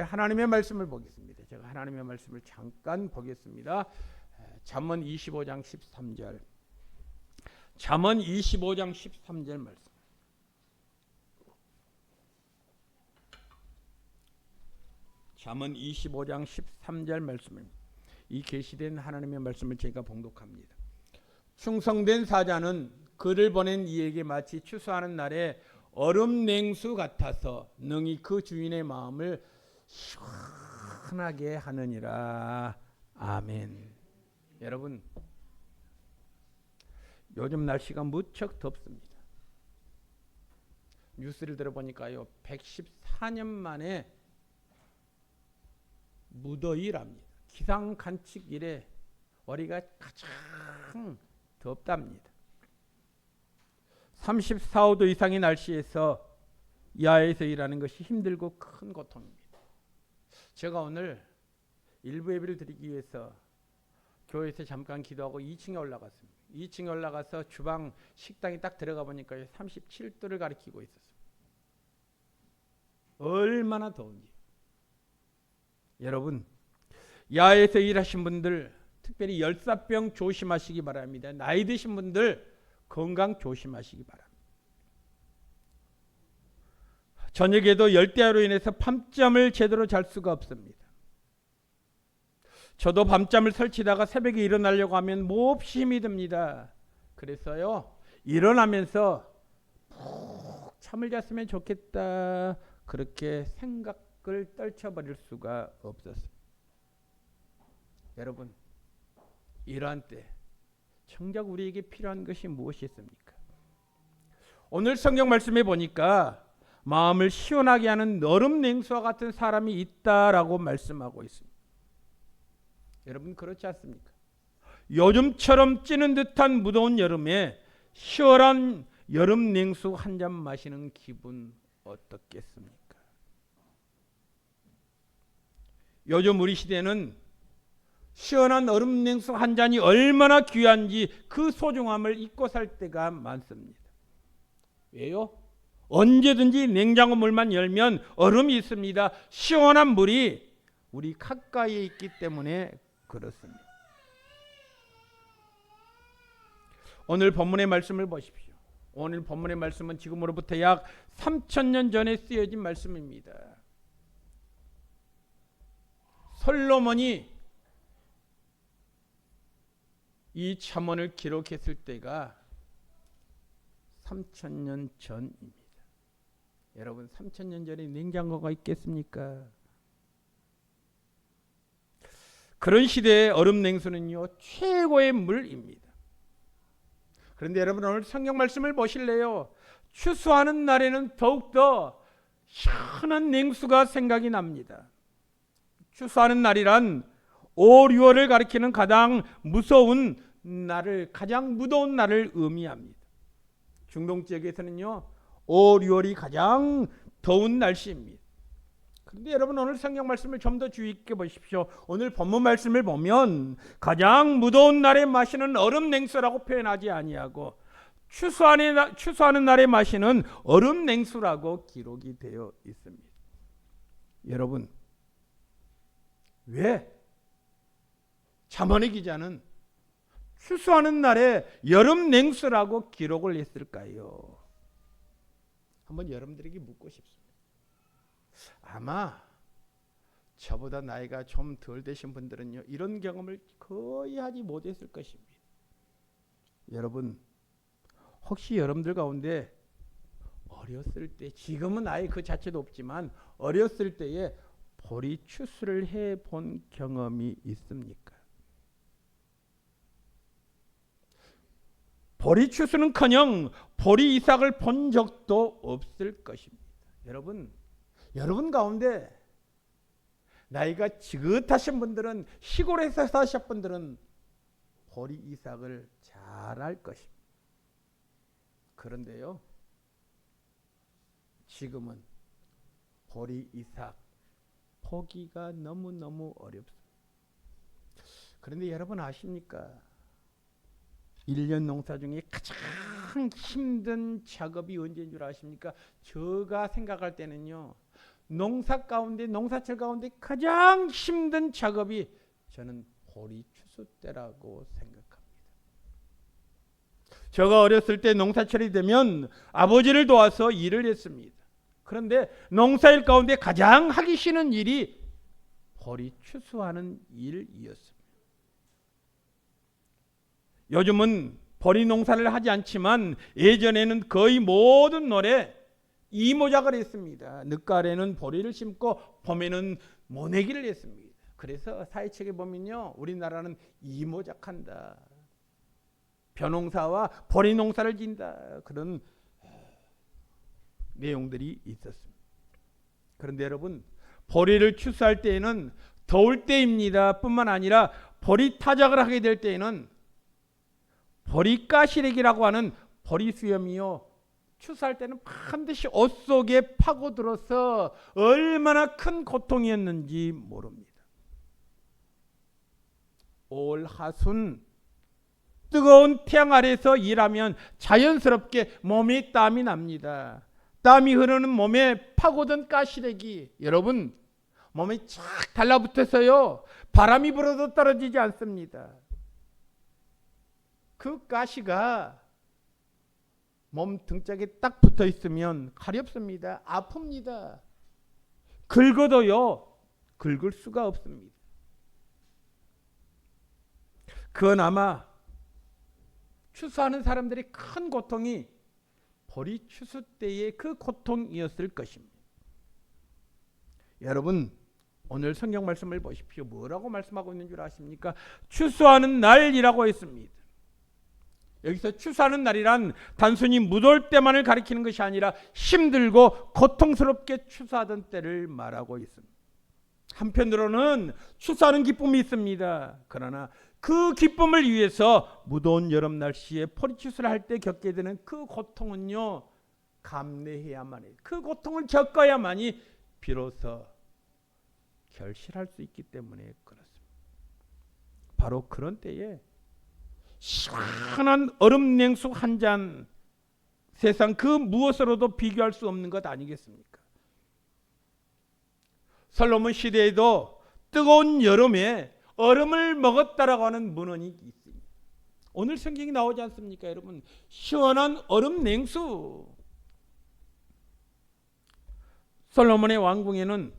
하나님의 말씀을 보겠습니다. 제가 하나님의 말씀을 잠깐 보겠습니다. 잠언 25장 13절. 잠언 25장 13절 말씀. 잠언 25장 13절 말씀입니다. 이 계시된 하나님의 말씀을 제가 봉독합니다. 충성된 사자는 그를 보낸 이에게 마치 추수하는 날에 얼음 냉수 같아서 능히 그 주인의 마음을 시원하게 하느니라. 아멘. 여러분, 요즘 날씨가 무척 덥습니다. 뉴스를 들어보니까요, 114년 만에 무더위랍니다. 기상 관측 이래 월요가 가장 덥답니다. 34, 5도 이상의 날씨에서 야외에서 일하는 것이 힘들고 큰 고통입니다. 제가 오늘 일부 예배를 드리기 위해서 교회에서 잠깐 기도하고 2층에 올라갔습니다. 2층에 올라가서 주방 식당에 딱 들어가 보니까 37도를 가리키고 있었습니다. 얼마나 더운지. 여러분, 야외에서 일하신 분들 특별히 열사병 조심하시기 바랍니다. 나이 드신 분들 건강 조심하시기 바랍니다. 저녁에도 열대야로 인해서 밤잠을 제대로 잘 수가 없습니다. 저도 밤잠을 설치다가 새벽에 일어나려고 하면 몹시 힘이 듭니다. 그래서요, 일어나면서 푹 잠을 잤으면 좋겠다, 그렇게 생각을 떨쳐버릴 수가 없었습니다. 여러분, 이러한 때 정작 우리에게 필요한 것이 무엇이 있습니까? 오늘 성경 말씀에 보니까 마음을 시원하게 하는 얼음 냉수와 같은 사람이 있다라고 말씀하고 있습니다. 여러분, 그렇지 않습니까? 요즘처럼 찌는 듯한 무더운 여름에 시원한 여름 냉수 한 잔 마시는 기분 어떻겠습니까? 요즘 우리 시대는 시원한 얼음 냉수 한 잔이 얼마나 귀한지 그 소중함을 잊고 살 때가 많습니다. 왜요? 언제든지 냉장고 물만 열면 얼음이 있습니다. 시원한 물이 우리 가까이에 있기 때문에 그렇습니다. 오늘 본문의 말씀을 보십시오. 오늘 본문의 말씀은 지금으로부터 약 3000년 전에 쓰여진 말씀입니다. 솔로몬이 이 잠언을 기록했을 때가 3000년 전입니다. 여러분, 3000년 전에 냉장고가 있겠습니까? 그런 시대의 얼음 냉수는요, 최고의 물입니다. 그런데 여러분, 오늘 성경 말씀을 보실래요? 추수하는 날에는 더욱더 시원한 냉수가 생각이 납니다. 추수하는 날이란 5, 6월을 가리키는 가장 무서운 날을, 가장 무더운 날을 의미합니다. 중동 지역에서는요, 5, 6월이 가장 더운 날씨입니다. 그런데 여러분, 오늘 성경 말씀을 좀 더 주의 있게 보십시오. 오늘 본문 말씀을 보면 가장 무더운 날에 마시는 얼음 냉수라고 표현하지 아니하고 추수하는 날에 마시는 얼음 냉수라고 기록이 되어 있습니다. 여러분, 왜 잠언의 기자는 추수하는 날에 여름 냉수라고 기록을 했을까요? 한번 여러분들에게 묻고 싶습니다. 아마 저보다 나이가 좀 덜 되신 분들은요, 이런 경험을 거의 하지 못했을 것입니다. 여러분, 혹시 여러분들 가운데 어렸을 때, 지금은 아예 그 자체도 없지만 어렸을 때에 보리 추수를 해본 경험이 있습니까? 보리 추수는커녕 보리 이삭을 본 적도 없을 것입니다. 여러분 가운데 나이가 지긋하신 분들은, 시골에서 사신 분들은 보리 이삭을 잘 알 것입니다. 그런데요, 지금은 보리 이삭 보기가 너무너무 어렵습니다. 그런데 여러분 아십니까? 1년 농사 중에 가장 힘든 작업이 언제인 줄 아십니까? 제가 생각할 때는요, 농사철 가운데 가장 힘든 작업이 저는 보리 추수 때라고 생각합니다. 제가 어렸을 때 농사철이 되면 아버지를 도와서 일을 했습니다. 그런데 농사일 가운데 가장 하기 싫은 일이 보리 추수하는 일이었습니다. 요즘은 보리 농사를 하지 않지만 예전에는 거의 모든 노래 이모작을 했습니다. 늦가을에는 보리를 심고 봄에는 모내기를 했습니다. 그래서 사회책에 보면요, 우리나라는 이모작한다, 벼농사와 보리 농사를 짓는다, 그런 내용들이 있었습니다. 그런데 여러분, 보리를 추수할 때에는 더울 때입니다. 뿐만 아니라 보리 타작을 하게 될 때에는 보리가시래기라고 하는 보리 수염이요, 추수할 때는 반드시 옷 속에 파고들어서 얼마나 큰 고통이었는지 모릅니다. 올 하순 뜨거운 태양 아래에서 일하면 자연스럽게 몸에 땀이 납니다. 땀이 흐르는 몸에 파고든 가시래기, 여러분 몸에 쫙 달라붙어서요, 바람이 불어도 떨어지지 않습니다. 그 가시가 몸 등짝에 딱 붙어 있으면 가렵습니다. 아픕니다. 긁어도요, 긁을 수가 없습니다. 그건 아마 추수하는 사람들의 큰 고통이 보리 추수 때의 그 고통이었을 것입니다. 여러분, 오늘 성경 말씀을 보십시오. 뭐라고 말씀하고 있는 줄 아십니까? 추수하는 날이라고 했습니다. 여기서 추수하는 날이란 단순히 무더울 때만을 가리키는 것이 아니라 힘들고 고통스럽게 추수하던 때를 말하고 있습니다. 한편으로는 추수하는 기쁨이 있습니다. 그러나 그 기쁨을 위해서 무더운 여름 날씨에 포리추수를 할 때 겪게 되는 그 고통은요, 감내해야만 해요. 그 고통을 겪어야만이 비로소 결실할 수 있기 때문에 그렇습니다. 바로 그런 때에 시원한 얼음 냉수 한 잔, 세상 그 무엇으로도 비교할 수 없는 것 아니겠습니까? 솔로몬 시대에도 뜨거운 여름에 얼음을 먹었다라고 하는 문헌이 있습니다. 오늘 성경이 나오지 않습니까, 여러분? 시원한 얼음 냉수. 솔로몬의 왕궁에는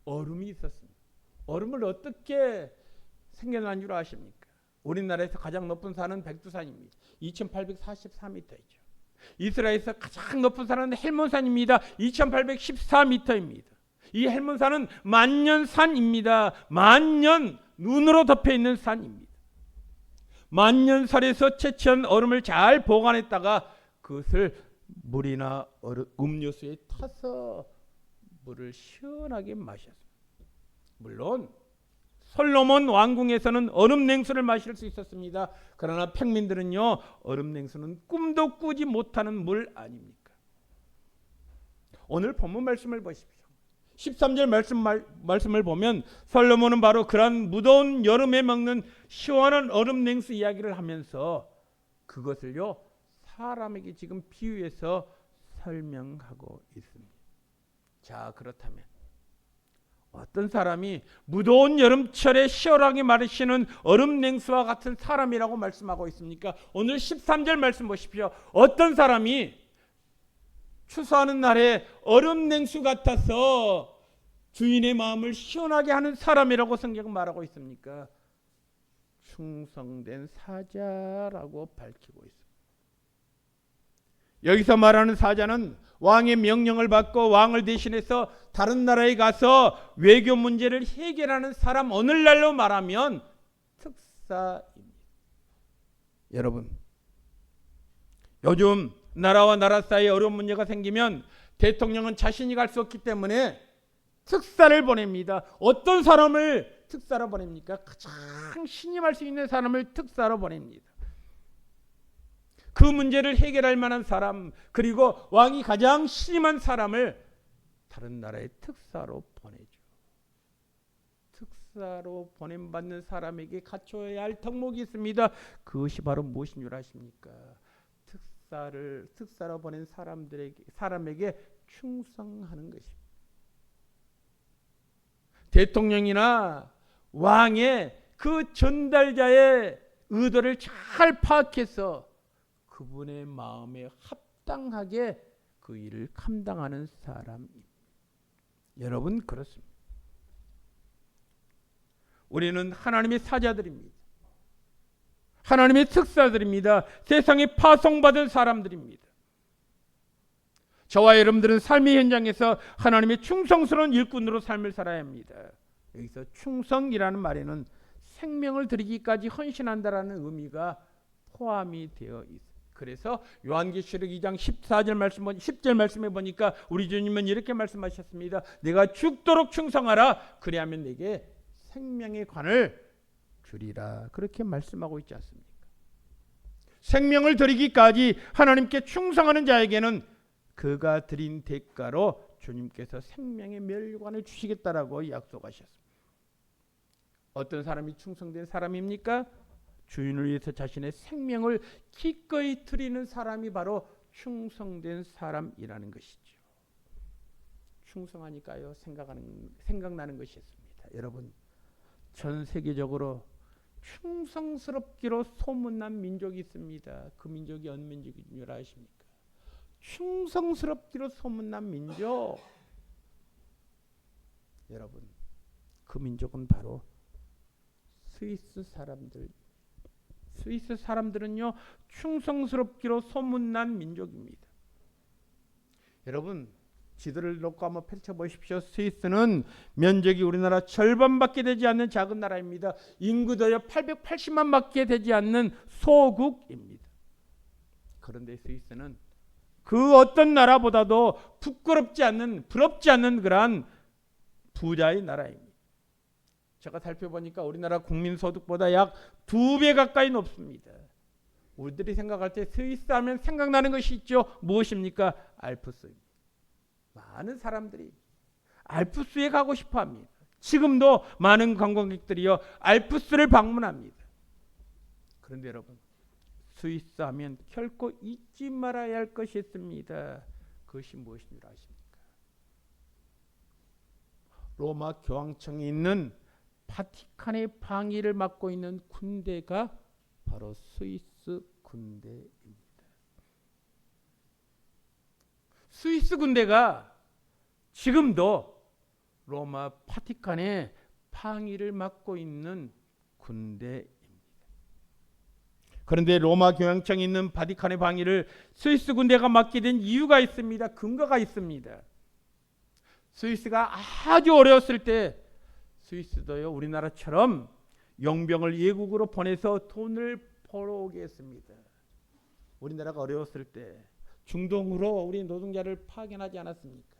얼음이 있었습니다. 얼음을 어떻게 생겨난 줄 아십니까? 우리나라에서 가장 높은 산은 백두산입니다. 2844m이죠. 이스라엘에서 가장 높은 산은 헬몬산입니다. 2814m입니다. 이 헬몬산은 만년산입니다. 만년 눈으로 덮여 있는 산입니다. 만년설에서 채취한 얼음을 잘 보관했다가 그것을 물이나 음료수에 타서 물을 시원하게 마셨습니다. 물론 솔로몬 왕궁에서는 얼음 냉수를 마실 수 있었습니다. 그러나 평민들은요, 얼음 냉수는 꿈도 꾸지 못하는 물 아닙니까? 오늘 본문 말씀을 보십시오. 13절 말씀을 보면 솔로몬은 바로 그러한 무더운 여름에 먹는 시원한 얼음 냉수 이야기를 하면서 그것을요, 사람에게 지금 비유해서 설명하고 있습니다. 자, 그렇다면 어떤 사람이 무더운 여름철에 시원하게 마시는 얼음 냉수와 같은 사람이라고 말씀하고 있습니까? 오늘 13절 말씀 보십시오. 어떤 사람이 추수하는 날에 얼음 냉수 같아서 주인의 마음을 시원하게 하는 사람이라고 성경은 말하고 있습니까? 충성된 사자라고 밝히고 있습니다. 여기서 말하는 사자는 왕의 명령을 받고 왕을 대신해서 다른 나라에 가서 외교 문제를 해결하는 사람, 오늘날로 말하면 특사입니다. 여러분, 요즘 나라와 나라 사이에 어려운 문제가 생기면 대통령은 자신이 갈 수 없기 때문에 특사를 보냅니다. 어떤 사람을 특사로 보냅니까? 가장 신임할 수 있는 사람을 특사로 보냅니다. 그 문제를 해결할 만한 사람, 그리고 왕이 가장 신임한 사람을 다른 나라의 특사로 보내죠. 특사로 보냄받는 사람에게 갖춰야 할 덕목이 있습니다. 그것이 바로 무엇인 줄 아십니까? 특사로 보낸 사람에게 충성하는 것입니다. 대통령이나 왕의 그 전달자의 의도를 잘 파악해서 그분의 마음에 합당하게 그 일을 감당하는 사람입니다. 여러분, 그렇습니다. 우리는 하나님의 사자들입니다. 하나님의 특사들입니다. 세상에 파송받은 사람들입니다. 저와 여러분들은 삶의 현장에서 하나님의 충성스러운 일꾼으로 삶을 살아야 합니다. 여기서 충성이라는 말에는 생명을 드리기까지 헌신한다라는 의미가 포함이 되어 있습니다. 그래서 요한계시록 2장 14절 말씀, 10절 말씀에 보니까 우리 주님은 이렇게 말씀하셨습니다. 내가 죽도록 충성하라. 그리하면 내게 생명의 관을 주리라. 그렇게 말씀하고 있지 않습니까? 생명을 드리기까지 하나님께 충성하는 자에게는 그가 드린 대가로 주님께서 생명의 멸관을 주시겠다라고 약속하셨습니다. 어떤 사람이 충성된 사람입니까? 주인을 위해서 자신의 생명을 기꺼이 드리는 사람이 바로 충성된 사람이라는 것이죠. 충성하니까요, 생각나는 것이 있습니다. 여러분, 전 세계적으로 충성스럽기로 소문난 민족이 있습니다. 그 민족이 어느 민족인 줄 아십니까? 충성스럽기로 소문난 민족. 여러분, 그 민족은 바로 스위스 사람들. 스위스 사람들은요, 충성스럽기로 소문난 민족입니다. 여러분, 지도를 놓고 한번 펼쳐보십시오. 스위스는 면적이 우리나라 절반밖에 되지 않는 작은 나라입니다. 인구도요 880만밖에 되지 않는 소국입니다. 그런데 스위스는 그 어떤 나라보다도 부럽지 않는 그러한 부자의 나라입니다. 제가 살펴보니까 우리나라 국민소득보다 약 2배 가까이 높습니다. 우리들이 생각할 때 스위스 하면 생각나는 것이 있죠. 무엇입니까? 알프스입니다. 많은 사람들이 알프스에 가고 싶어 합니다. 지금도 많은 관광객들이요 알프스를 방문합니다. 그런데 여러분, 스위스 하면 결코 잊지 말아야 할 것이 있습니다. 그것이 무엇인 줄 아십니까? 로마 교황청에 있는 바티칸의 방위를 맡고 있는 군대가 바로 스위스 군대입니다. 스위스 군대가 지금도 로마 바티칸의 방위를 맡고 있는 군대입니다. 그런데 로마 교황청에 있는 바티칸의 방위를 스위스 군대가 맡게 된 이유가 있습니다. 근거가 있습니다. 스위스가 아주 어려웠을 때 스위스도요 우리나라처럼 용병을 외국으로 보내서 돈을 벌어오게 했습니다. 우리나라가 어려웠을 때 중동으로 우리 노동자를 파견하지 않았습니까?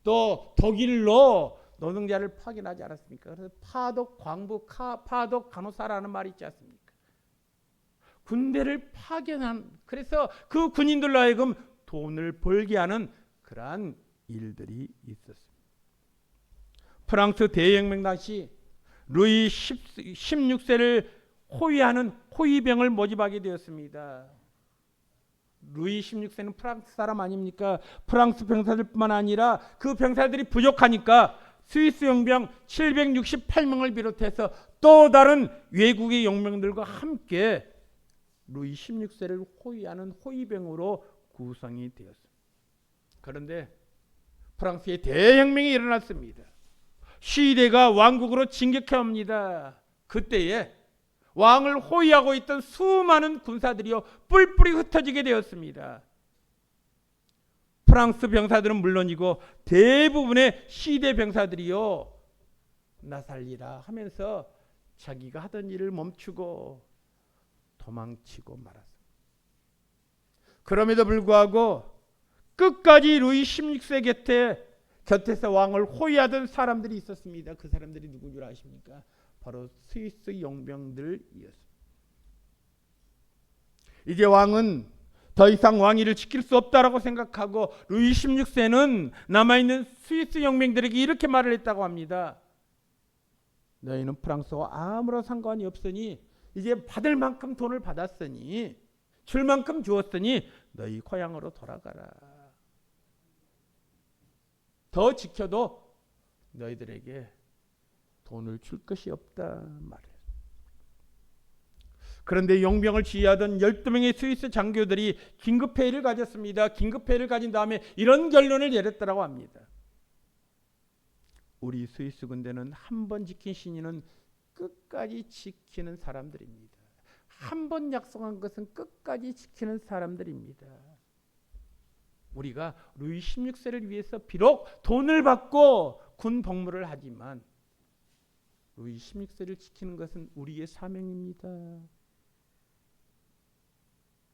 또 독일로 노동자를 파견하지 않았습니까? 그래서 파독 광부, 파독 간호사라는 말이 있지 않습니까? 군대를 파견한, 그래서 그 군인들로 하여금 돈을 벌게 하는 그러한 일들이 있었습니다. 프랑스 대혁명 당시 루이 16세를 호위하는 호위병을 모집하게 되었습니다. 루이 16세는 프랑스 사람 아닙니까? 프랑스 병사들뿐만 아니라 그 병사들이 부족하니까 스위스 용병 768명을 비롯해서 또 다른 외국의 용병들과 함께 루이 16세를 호위하는 호위병으로 구성이 되었습니다. 그런데 프랑스의 대혁명이 일어났습니다. 시대가 왕국으로 진격해 옵니다. 그때에 왕을 호위하고 있던 수많은 군사들이요 뿔뿔이 흩어지게 되었습니다. 프랑스 병사들은 물론이고 대부분의 시대 병사들이요 나살리라 하면서 자기가 하던 일을 멈추고 도망치고 말았습니다. 그럼에도 불구하고 끝까지 루이 16세 곁에서 왕을 호위하던 사람들이 있었습니다. 그 사람들이 누군 줄 아십니까? 바로 스위스 용병들이었습니다. 이제 왕은 더 이상 왕위를 지킬 수 없다라고 생각하고 루이 16세는 남아있는 스위스 용병들에게 이렇게 말을 했다고 합니다. 너희는 프랑스와 아무런 상관이 없으니 이제 받을 만큼 돈을 받았으니 줄 만큼 주었으니 너희 고향으로 돌아가라. 더 지켜도 너희들에게 돈을 줄 것이 없다 말이에요. 그런데 용병을 지휘하던 12명의 스위스 장교들이 긴급회의를 가졌습니다. 긴급회의를 가진 다음에 이런 결론을 내렸다고 합니다. 우리 스위스 군대는 한 번 지킨 신의는 끝까지 지키는 사람들입니다. 한 번 약속한 것은 끝까지 지키는 사람들입니다. 우리가 루이 16세를 위해서 비록 돈을 받고 군 복무를 하지만 루이 16세를 지키는 것은 우리의 사명입니다.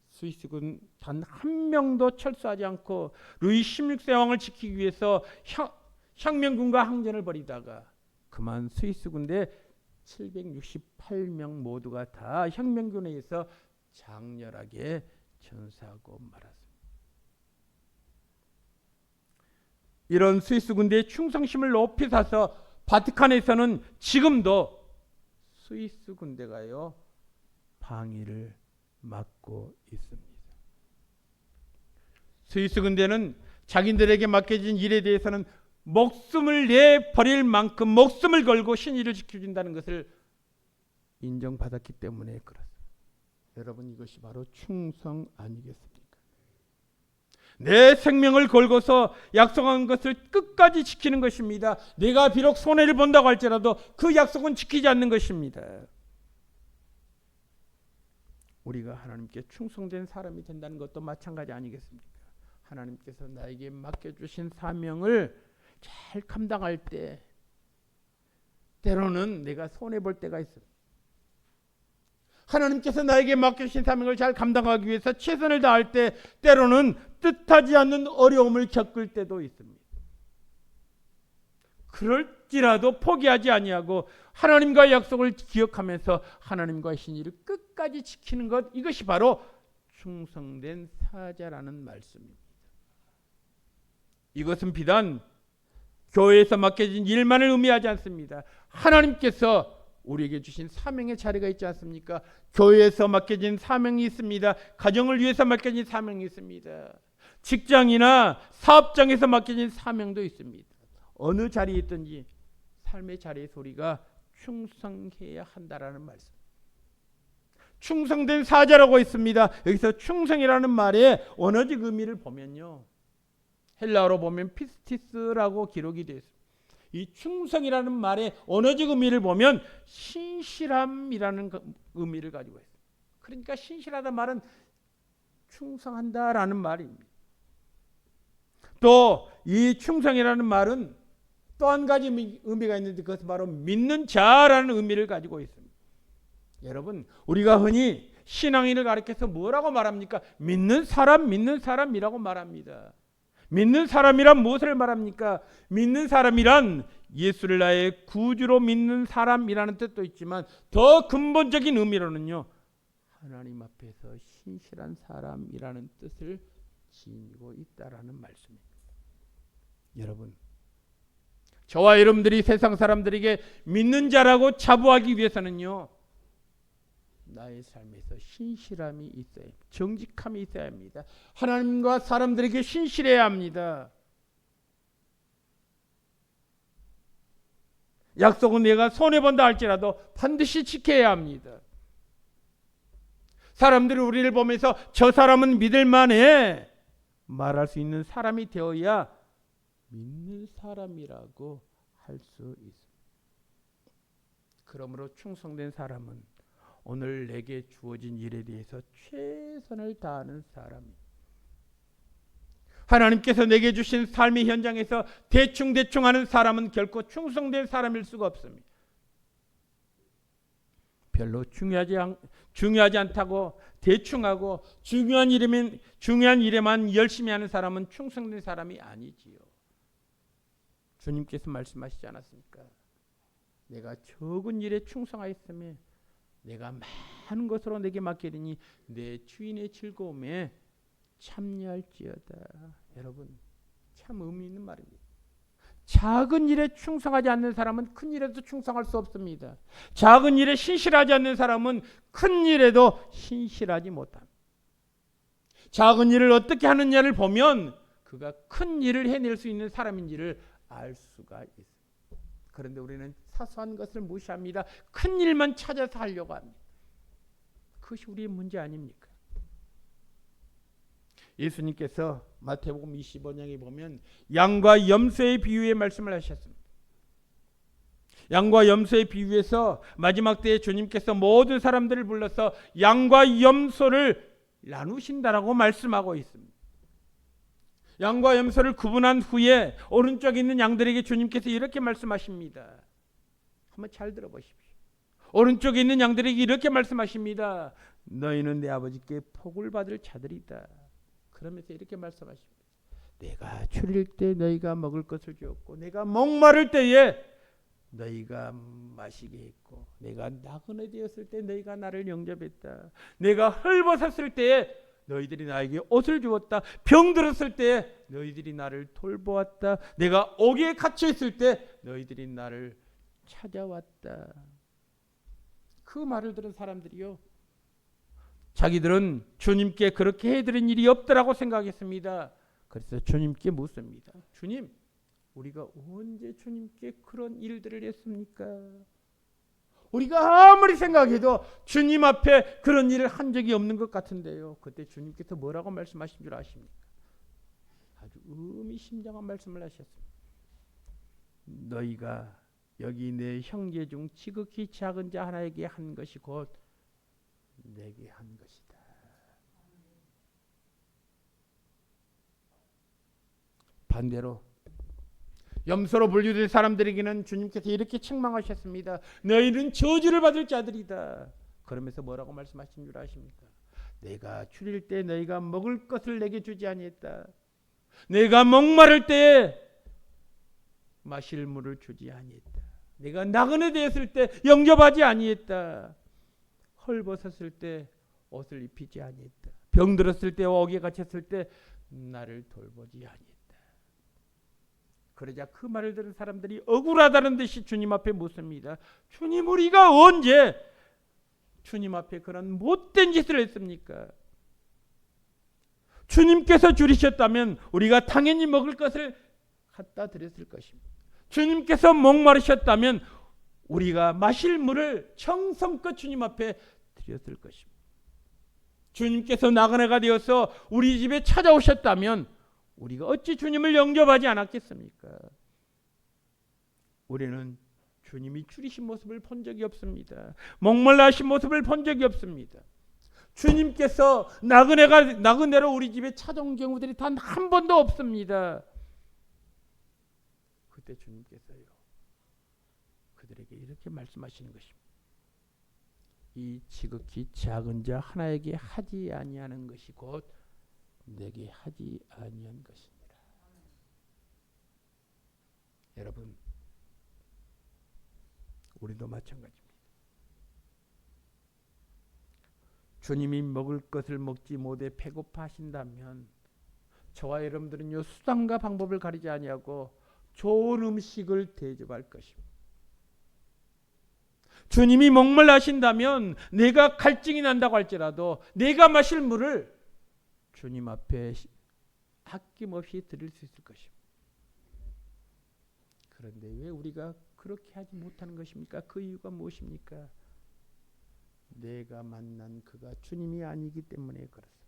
스위스군 단 한 명도 철수하지 않고 루이 16세 왕을 지키기 위해서 혁명군과 항전을 벌이다가 그만 스위스 군대 768명 모두가 다 혁명군에 의해서 장렬하게 전사하고 말았습니다. 이런 스위스 군대의 충성심을 높이 사서 바티칸에서는 지금도 스위스 군대가요 방위를 맡고 있습니다. 스위스 군대는 자기들에게 맡겨진 일에 대해서는 목숨을 내버릴 만큼 목숨을 걸고 신의를 지켜준다는 것을 인정받았기 때문에 그렇습니다. 여러분, 이것이 바로 충성 아니겠습니까? 내 생명을 걸고서 약속한 것을 끝까지 지키는 것입니다. 내가 비록 손해를 본다고 할지라도 그 약속은 지키지 않는 것입니다. 우리가 하나님께 충성된 사람이 된다는 것도 마찬가지 아니겠습니까? 하나님께서 나에게 맡겨주신 사명을 잘 감당할 때 때로는 내가 손해볼 때가 있습니다. 하나님께서 나에게 맡겨주신 사명을 잘 감당하기 위해서 최선을 다할 때 때로는 뜻하지 않는 어려움을 겪을 때도 있습니다. 그럴지라도 포기하지 아니하고 하나님과의 약속을 기억하면서 하나님과의 신의를 끝까지 지키는 것, 이것이 바로 충성된 사자라는 말씀입니다. 이것은 비단 교회에서 맡겨진 일만을 의미하지 않습니다. 하나님께서 우리에게 주신 사명의 자리가 있지 않습니까? 교회에서 맡겨진 사명이 있습니다. 가정을 위해서 맡겨진 사명이 있습니다. 직장이나 사업장에서 맡겨진 사명도 있습니다. 어느 자리에 있든지 삶의 자리에서 우리가 충성해야 한다라는 말씀. 충성된 사자라고 있습니다. 여기서 충성이라는 말의 언어적 의미를 보면요, 헬라어로 보면 피스티스라고 기록이 되어 있습니다. 이 충성이라는 말의 언어적 의미를 보면 신실함이라는 의미를 가지고 있습니다. 그러니까 신실하다는 말은 충성한다라는 말입니다. 또 이 충성이라는 말은 또 한 가지 의미가 있는데 그것은 바로 믿는 자라는 의미를 가지고 있습니다. 여러분, 우리가 흔히 신앙인을 가리켜서 뭐라고 말합니까? 믿는 사람이라고 말합니다. 믿는 사람이란 무엇을 말합니까? 믿는 사람이란 예수를 나의 구주로 믿는 사람이라는 뜻도 있지만 더 근본적인 의미로는요, 하나님 앞에서 신실한 사람이라는 뜻을 지니고 있다라는 말씀입니다. 여러분, 저와 여러분들이 세상 사람들에게 믿는 자라고 자부하기 위해서는요, 나의 삶에서 신실함이 있어야 합니다. 정직함이 있어야 합니다. 하나님과 사람들에게 신실해야 합니다. 약속은 내가 손해본다 할지라도 반드시 지켜야 합니다. 사람들이 우리를 보면서 저 사람은 믿을만해 말할 수 있는 사람이 되어야 믿는 사람이라고 할 수 있습니다. 그러므로 충성된 사람은 오늘 내게 주어진 일에 대해서 최선을 다하는 사람입니다. 하나님께서 내게 주신 삶의 현장에서 대충 하는 사람은 결코 충성된 사람일 수가 없습니다. 별로 중요하지 않다고 대충하고 중요한 일에만 열심히 하는 사람은 충성된 사람이 아니지요. 주님께서 말씀하시지 않았습니까? 내가 적은 일에 충성하였으며 내가 많은 것으로 내게 맡기리니 내 주인의 즐거움에 참여할지어다. 여러분, 참 의미 있는 말입니다. 작은 일에 충성하지 않는 사람은 큰 일에도 충성할 수 없습니다. 작은 일에 신실하지 않는 사람은 큰 일에도 신실하지 못합니다. 작은 일을 어떻게 하느냐를 보면 그가 큰 일을 해낼 수 있는 사람인지를 알 수가 있습니다. 그런데 우리는 사소한 것을 무시합니다. 큰 일만 찾아서 하려고 합니다. 그것이 우리의 문제 아닙니까? 예수님께서 마태복음 25장에 보면 양과 염소의 비유의 말씀을 하셨습니다. 양과 염소의 비유에서 마지막 때에 주님께서 모든 사람들을 불러서 양과 염소를 나누신다라고 말씀하고 있습니다. 양과 염소를 구분한 후에 오른쪽에 있는 양들에게 주님께서 이렇게 말씀하십니다. 한번 잘 들어보십시오. 오른쪽에 있는 양들에게 이렇게 말씀하십니다. 너희는 내 아버지께 복을 받을 자들이다. 그러면서 이렇게 말씀하십니다. 내가 추릴 때 너희가 먹을 것을 주었고 내가 목마를 때에 너희가 마시게 했고 내가 나그네 되었을 때 너희가 나를 영접했다. 내가 헐벗었을 때에 너희들이 나에게 옷을 주었다. 병들었을 때에 너희들이 나를 돌보았다. 내가 옥에 갇혀 있을 때 너희들이 나를 찾아왔다. 그 말을 들은 사람들이요, 자기들은 주님께 그렇게 해드린 일이 없더라고 생각했습니다. 그래서 주님께 묻습니다. 주님, 우리가 언제 주님께 그런 일들을 했습니까? 우리가 아무리 생각해도 주님 앞에 그런 일을 한 적이 없는 것 같은데요. 그때 주님께서 뭐라고 말씀하신 줄 아십니까? 아주 의미심장한 말씀을 하셨습니다. 너희가 여기 내 형제 중 지극히 작은 자 하나에게 한 것이 곧 내게 한 것이다. 반대로 염소로 분류된 사람들에게는 주님께서 이렇게 책망하셨습니다. 너희는 저주를 받을 자들이다. 그러면서 뭐라고 말씀하신 줄 아십니까? 내가 추릴 때 너희가 먹을 것을 내게 주지 아니했다. 내가 목마를 때 마실 물을 주지 아니했다. 내가 나그네 되었을 때 영접하지 아니했다. 헐벗었을 때 옷을 입히지 아니했다. 병들었을 때 옥에 갇혔을 때 나를 돌보지 아니했다. 그러자 그 말을 들은 사람들이 억울하다는 듯이 주님 앞에 묻습니다. 주님, 우리가 언제 주님 앞에 그런 못된 짓을 했습니까? 주님께서 줄이셨다면 우리가 당연히 먹을 것을 갖다 드렸을 것입니다. 주님께서 목마르셨다면 우리가 마실 물을 정성껏 주님 앞에 드렸을 것입니다. 주님께서 나그네가 되어서 우리 집에 찾아오셨다면 우리가 어찌 주님을 영접하지 않았겠습니까? 우리는 주님이 줄이신 모습을 본 적이 없습니다. 목말라 하신 모습을 본 적이 없습니다. 주님께서 나그네로 우리 집에 찾아온 경우들이 단 한 번도 없습니다. 그때 주님께서요, 그들에게 이렇게 말씀하시는 것입니다. 이 지극히 작은 자 하나에게 하지 아니하는 것이 곧 내게 하지 아니한 것이니라. 여러분, 우리도 마찬가지입니다. 주님이 먹을 것을 먹지 못해 배고파하신다면 저와 여러분들은요, 수단과 방법을 가리지 아니하고 좋은 음식을 대접할 것입니다. 주님이 목말라하신다면 내가 갈증이 난다고 할지라도 내가 마실 물을 주님 앞에 아낌없이 드릴 수 있을 것입니다. 그런데 왜 우리가 그렇게 하지 못하는 것입니까? 그 이유가 무엇입니까? 내가 만난 그가 주님이 아니기 때문에 그렇습니다.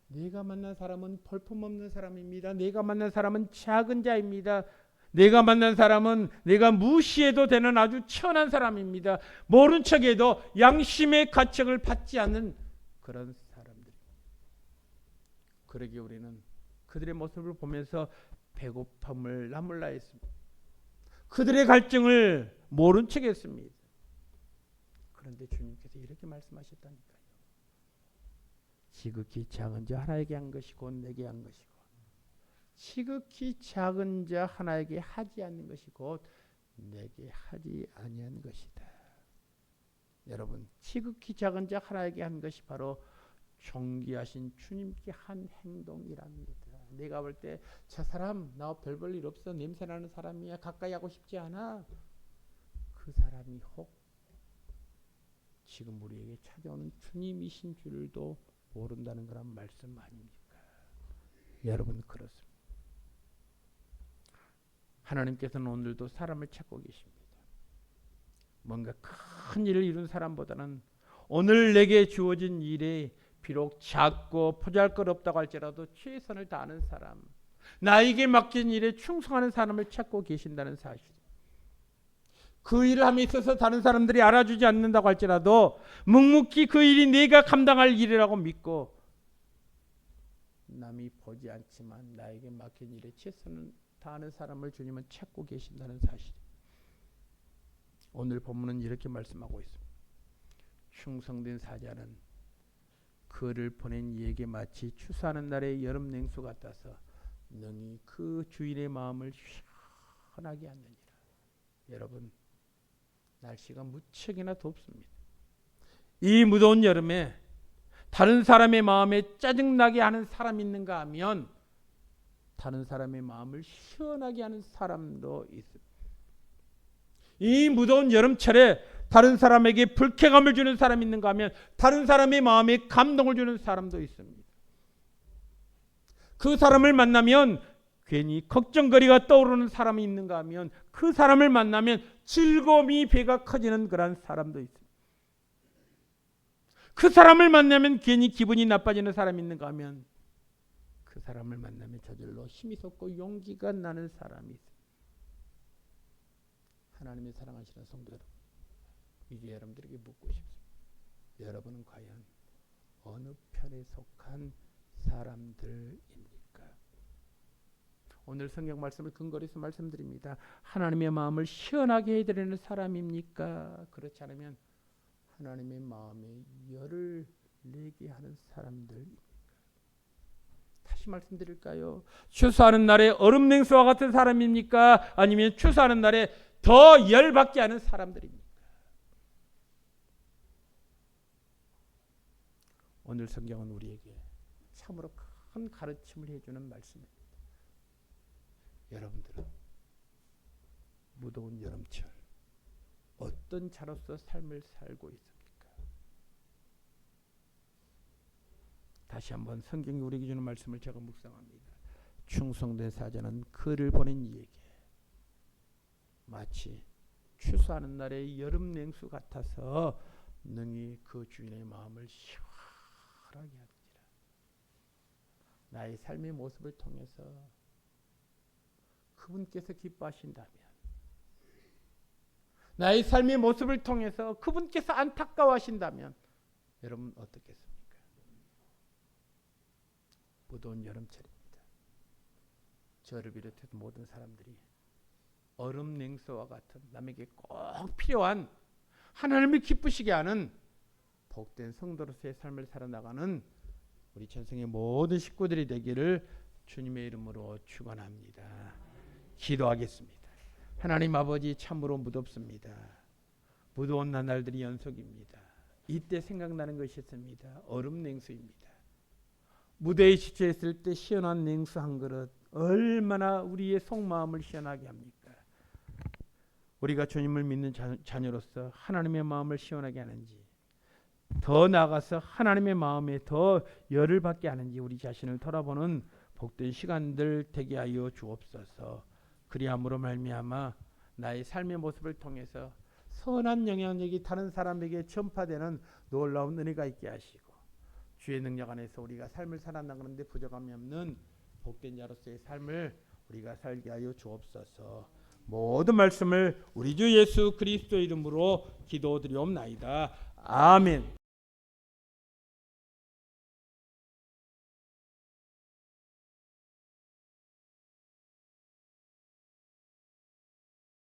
내가 만난 사람은 볼품없는 사람입니다. 내가 만난 사람은 작은 자입니다. 내가 만난 사람은 내가 무시해도 되는 아주 천한 사람입니다. 모른 척해도 양심의 가책을 받지 않는 그런 사람들. 그러기에 우리는 그들의 모습을 보면서 배고픔을 나물라 했습니다. 그들의 갈증을 모른 척 했습니다. 그런데 주님께서 이렇게 말씀하셨다니까요. 지극히 작은 자 하나에게 한 것이 곧 내게 한 것이고 지극히 작은 자 하나에게 하지 않는 것이 곧 내게 하지 아니한 것이다. 여러분, 지극히 작은 자 하나에게 한 것이 바로 존귀하신 주님께 한 행동이랍니다. 내가 볼 때 저 사람 나 별 볼 일 없어, 냄새나는 사람이야, 가까이 하고 싶지 않아. 그 사람이 혹 지금 우리에게 찾아오는 주님이신 줄도 모른다는 그런 말씀 아닙니까? 여러분 그렇습니다. 하나님께서는 오늘도 사람을 찾고 계십니다. 뭔가 큰 일을 이룬 사람보다는 오늘 내게 주어진 일에 비록 작고 보잘것없다고 할지라도 최선을 다하는 사람, 나에게 맡긴 일에 충성하는 사람을 찾고 계신다는 사실. 그 일을 함에 있어서 다른 사람들이 알아주지 않는다고 할지라도 묵묵히 그 일이 내가 감당할 일이라고 믿고 남이 보지 않지만 나에게 맡긴 일에 최선을 다하는 사람을 주님은 찾고 계신다는 사실. 오늘 본문은 이렇게 말씀하고 있습니다. 충성된 사자는 그를 보낸 이에게 마치 추수하는 날의 여름 냉수 같아서 능히 그 주인의 마음을 시원하게 하느니라. 여러분, 날씨가 무척이나 덥습니다. 이 무더운 여름에 다른 사람의 마음에 짜증나게 하는 사람이 있는가 하면 다른 사람의 마음을 시원하게 하는 사람도 있습니다. 이 무더운 여름철에 다른 사람에게 불쾌감을 주는 사람이 있는가 하면 다른 사람의 마음에 감동을 주는 사람도 있습니다. 그 사람을 만나면 괜히 걱정거리가 떠오르는 사람이 있는가 하면 그 사람을 만나면 즐거움이 배가 커지는 그런 사람도 있습니다. 그 사람을 만나면 괜히 기분이 나빠지는 사람이 있는가 하면 그 사람을 만나면 저절로 힘이 솟고 용기가 나는 사람이 있습니다. 하나님의 사랑하시는 성도 여러분, 이제 여러분들에게 묻고 싶습니다. 여러분은 과연 어느 편에 속한 사람들입니까? 오늘 성경 말씀을 근거로 해서 말씀드립니다. 하나님의 마음을 시원하게 해드리는 사람입니까? 그렇지 않으면 하나님의 마음에 열을 내게 하는 사람들입니까? 다시 말씀드릴까요? 추수하는 날에 얼음 냉수와 같은 사람입니까? 아니면 추수하는 날에 더 열받게 하는 사람들입니까? 오늘 성경은 우리에게 참으로 큰 가르침을 해주는 말씀입니다. 여러분들은 무더운 여름철 어떤 자로서 삶을 살고 있습니까? 다시 한번 성경이 우리에게 주는 말씀을 제가 묵상합니다. 충성된 사자는 그를 보낸 이에게 마치 추수하는 날의 여름 냉수 같아서 능히 그 주인의 마음을 시원하게 하느니라. 나의 삶의 모습을 통해서 그분께서 기뻐하신다면, 나의 삶의 모습을 통해서 그분께서 안타까워하신다면 여러분 어떻겠습니까? 무더운 여름철입니다. 저를 비롯해서 모든 사람들이 얼음 냉수와 같은 남에게 꼭 필요한 하나님을 기쁘시게 하는 복된 성도로서의 삶을 살아나가는 우리 천성의 모든 식구들이 되기를 주님의 이름으로 축원합니다. 기도하겠습니다. 하나님 아버지, 참으로 무덥습니다. 무더운 나날들이 연속입니다. 이때 생각나는 것이 있습니다. 얼음 냉수입니다. 무대에 지쳐있을 때 시원한 냉수 한 그릇 얼마나 우리의 속마음을 시원하게 합니까? 우리가 주님을 믿는 자녀로서 하나님의 마음을 시원하게 하는지, 더 나아가서 하나님의 마음에 더 열을 받게 하는지 우리 자신을 돌아보는 복된 시간들 되게 하여 주옵소서. 그리함으로 말미암아 나의 삶의 모습을 통해서 선한 영향력이 다른 사람에게 전파되는 놀라운 은혜가 있게 하시고, 주의 능력 안에서 우리가 삶을 살아나가는데 부족함이 없는 복된 자로서의 삶을 우리가 살게 하여 주옵소서. 모든 말씀을 우리 주 예수 그리스도 이름으로 기도드리옵나이다. 아멘.